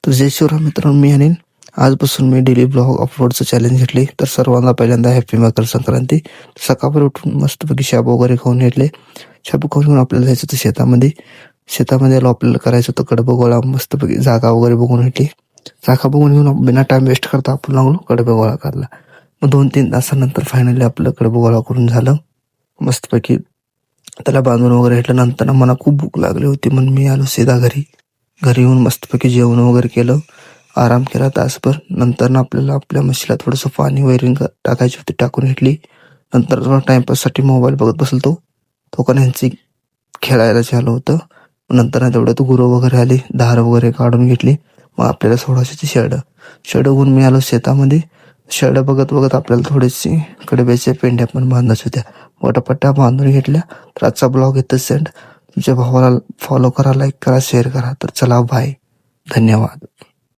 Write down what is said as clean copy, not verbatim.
तर जय शिवराम मित्रांनो, मी अनिल. आजपासून मी डेली ब्लॉग अपलोडचं चॅलेंज घेतले. तर सर्वांना पहिल्यांदा हॅपी मकर संक्रांती. सकाळी उठून मस्तपैकी शाबू वगैरे खाऊन घेतले. शाबू खाऊन घेऊन आपल्याला जायचं होतं शेतामध्ये. शेतामध्ये आलो, आपल्याला करायचं होतं कडबं गोळा. मस्तपैकी जागा वगैरे बघून घेतली. जागा बघून घेऊन बिना टाइम वेस्ट करता आपण लागलो कडबं गोळा करायला. मग 2-3 तासानंतर फायनली आपलं कडबं गोळा करून झालं. मस्तपैकी त्याला बांधून वगैरे घेतलं. नंतर मला खूप भूक लागली होती, म्हणून मी आलो सीधा घरी. घरी येऊन मस्तपैकी जेवण वगैरे केलं, आराम केला तासभर. नंतर आपल्याला आपल्या म्हशीला थोडंसं पाणी वैरण टाकायची होती, टाकून घेतली. नंतर थोडा टाईमपाससाठी मोबाईल बघत बसलो. तो पण ह्यांची खेळायला झालं होतं. नंतर तेवढ्यात गुरं वगैरे आली, धार वगैरे काढून घेतली. मग आपल्याला सोडायची शेड होऊन मी आलो शेतामध्ये. शेड बघत बघत आपल्याला थोडीशी कडब्याच्या पेंड्या पण बांधायच्या होत्या. पटापट्ट्या बांधून घेतल्या. तर आजचा ब्लॉग इथंच सेंड. तुमच्या भावाला फॉलो करा, लाईक करा, शेअर करा. तर चला, बाय, धन्यवाद.